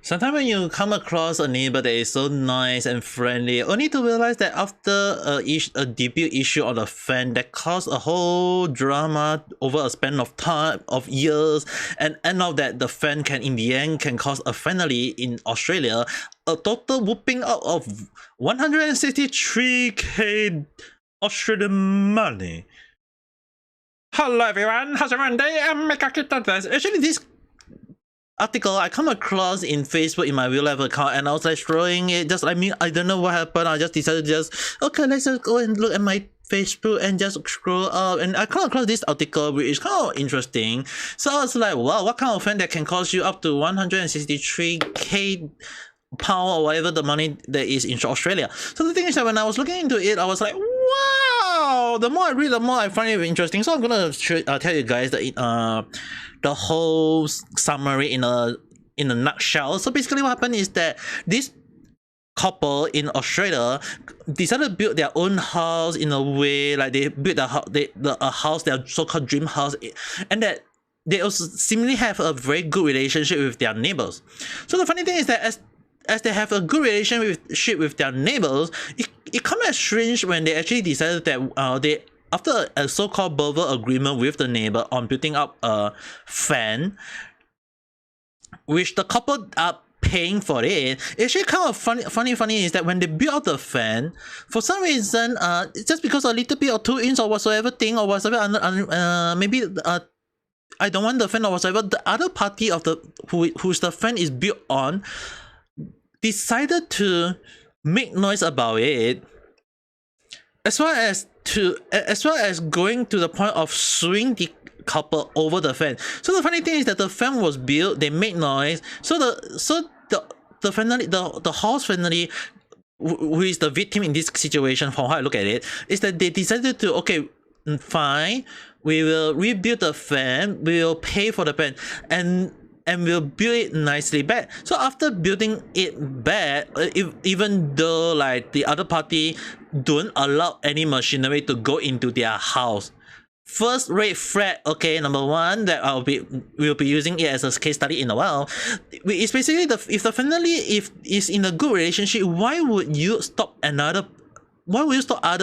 Sometimes when you come across a neighbor that is so nice and friendly, only to realize that after a debut issue on the fan that caused a whole drama over a span of time of years, and end up that the fan can in the end can cause a finally in Australia a total whooping out of 163k Australian money. Hello everyone, how's everyone day? Ame Gakita. Actually, this article I come across in Facebook in my real life account, and I was like scrolling it, just I don't know what happened. I just decided okay, let's just go and look at my Facebook and just scroll up, and I come across this article which is kind of interesting. So I was like, wow, what kind of fan that can cost you up to 163k pound or whatever the money that is in Australia. So the thing is that when I was looking into it, I was like, wow, the more I read, the more I find it interesting. So I'm gonna tell you guys the whole summary in a nutshell. So basically what happened is that this couple in Australia decided to build their own house in a way like they built a house, their so-called dream house, and that they also seemingly have a very good relationship with their neighbors. So the funny thing is that as they have a good relationship with their neighbors, it comes as strange when they actually decided that they, after a so-called verbal agreement with the neighbor on building up a fan, which the couple are paying for it. It's actually kind of funny is that when they build out the fan, for some reason, just because a little bit or 2 inch or whatsoever thing or whatsoever, maybe I don't want the fan or whatsoever, the other party of the who's the fan is built on decided to make noise about it, as well as going to the point of suing the couple over the fan. So the funny thing is that the fan was built, they made noise, so the house family, who is the victim in this situation, from how I look at it, is that they decided to, okay, fine, we will rebuild the fan, we will pay for the fan, and we'll build it nicely back. So after building it back, even though like the other party don't allow any machinery to go into their house, first red flag, okay, number one, that we'll be using it as a case study in a while, it's basically if the family is in a good relationship, why would you stop other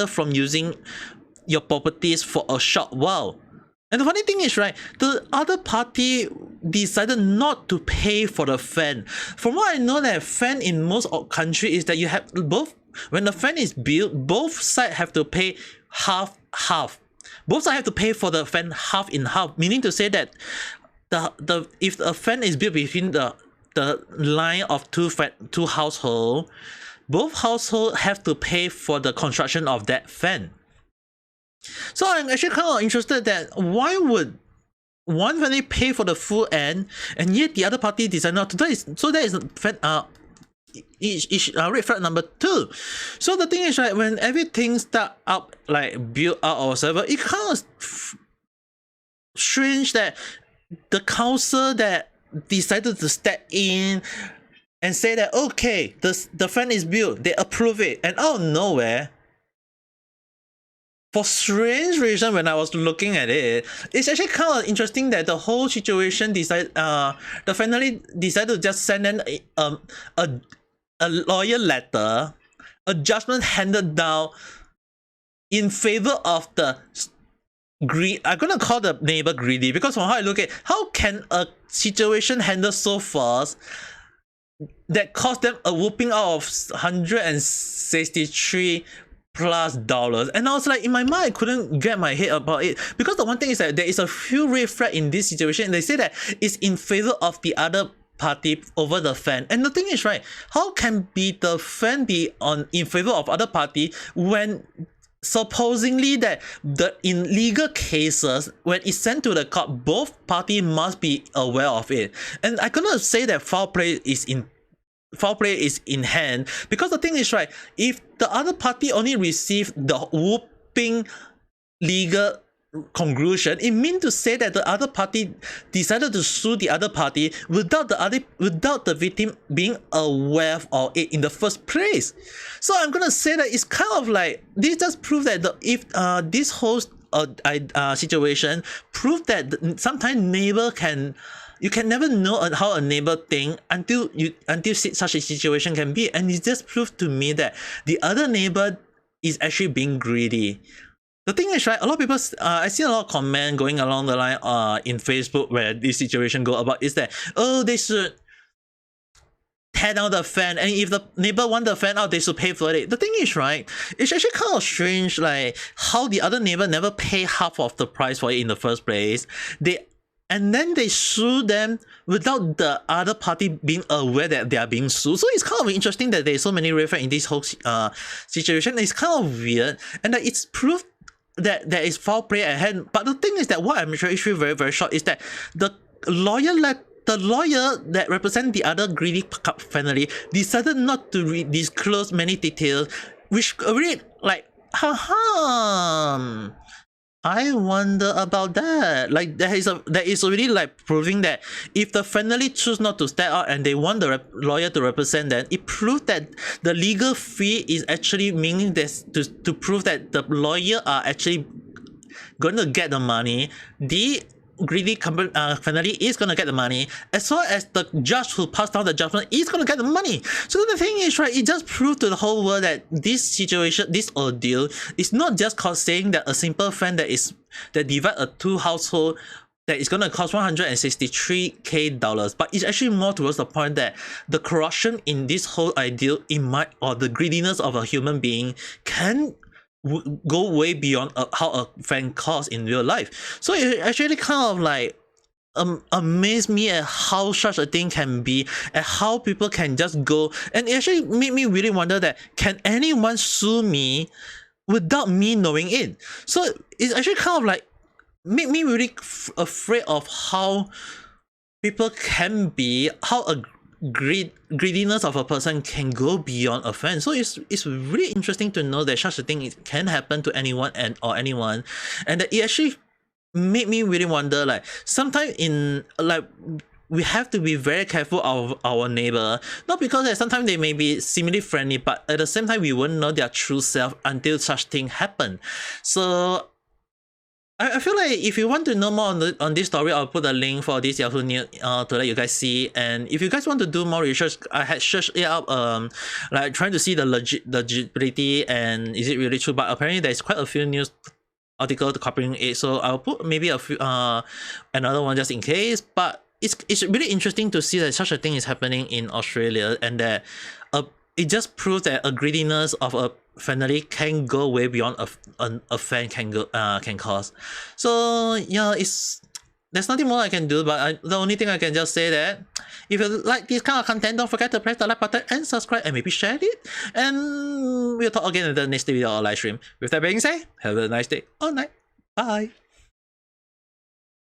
from using your properties for a short while? And the funny thing is, right, the other party decided not to pay for the fan. From what I know, that fan in most countries is that you have both, when the fan is built, both sides have to pay half. Both sides have to pay for the fan half in half, meaning to say that if a fan is built between the line of two households, both households have to pay for the construction of that fan. So I'm actually kind of interested that why would one family pay for the full end and yet the other party decide not to do it? So that is red flag number 2. So the thing is, right, when everything start up like build out or whatever, it kind of strange that the council that decided to step in and say that okay, the fan is built, they approve it, and out of nowhere, for strange reason, when I was looking at it, it's actually kind of interesting that the whole situation the family decided to just send in a lawyer letter, a judgment handed down in favor of the I'm gonna call the neighbor greedy, because from how I look at it, how can a situation handle so fast that cost them a whooping out of $163 plus dollars? And I was like, in my mind, I couldn't get my head about it, because the one thing is that there is a few red flag in this situation, and they say that it's in favor of the other party over the fan. And the thing is, right, how can the fan be in favor of other party when supposedly that in legal cases, when it's sent to the court, both parties must be aware of it? And I cannot say that foul play is in hand, because the thing is, right, if the other party only received the whooping legal conclusion, it means to say that the other party decided to sue the other party without the victim being aware of it in the first place. So I'm gonna say that it's kind of like this just proves that this whole situation prove that sometimes neighbor can you can never know how a neighbor think until such a situation can be, and it just proved to me that the other neighbor is actually being greedy. The thing is, right, a lot of people, I see a lot of comment going along the line in Facebook where this situation go about is that, oh, they should tear down the fan, and if the neighbor want the fan out, they should pay for it. The thing is, right, it's actually kind of strange, like how the other neighbor never pay half of the price for it in the first place. And then they sue them without the other party being aware that they are being sued. So it's kind of interesting that there's so many red flags in this whole situation. It's kind of weird, and that it's proof that there is foul play at hand. But the thing is that what I'm actually very, very shocked is that the lawyer that represents the other greedy family decided not to disclose many details, which really like, I wonder about that. Like there is already like proving that if the family choose not to step out and they want the lawyer to represent them, it proves that the legal fee is actually meaning this to prove that the lawyer are actually going to get the money. The greedy family is going to get the money, as well as the judge who passed down the judgment is going to get the money. So the thing is, right, it just proved to the whole world that this situation, this ordeal, is not just saying that a simple fan that divide a two household that is going to cost $163,000, but it's actually more towards the point that the corruption in this whole ideal, or the greediness of a human being can go way beyond how a fan costs in real life. So it actually kind of like amazed me at how such a thing can be, and how people can just go, and it actually made me really wonder that can anyone sue me without me knowing it. So it's actually kind of like made me really afraid of how people can be, how a greediness of a person can go beyond a fan. So it's really interesting to know that such a thing can happen to anyone or anyone, and that it actually made me really wonder, like sometimes we have to be very careful of our neighbor, not because that sometimes they may be seemingly friendly, but at the same time we won't know their true self until such thing happen. So I feel like if you want to know more on this story, I'll put a link for this Yahoo News to let you guys see. And if you guys want to do more research, I had searched it up, like trying to see the legibility and is it really true. But apparently there's quite a few news articles covering it, so I'll put maybe a few another one just in case. But it's really interesting to see that such a thing is happening in Australia, and that it just proves that a greediness of a family can go way beyond a fan can cause. So yeah, there's nothing more I can do, but the only thing I can just say that if you like this kind of content, don't forget to press the like button and subscribe, and maybe share it, and we'll talk again in the next video or live stream. With that being said, have a nice day or night. Bye.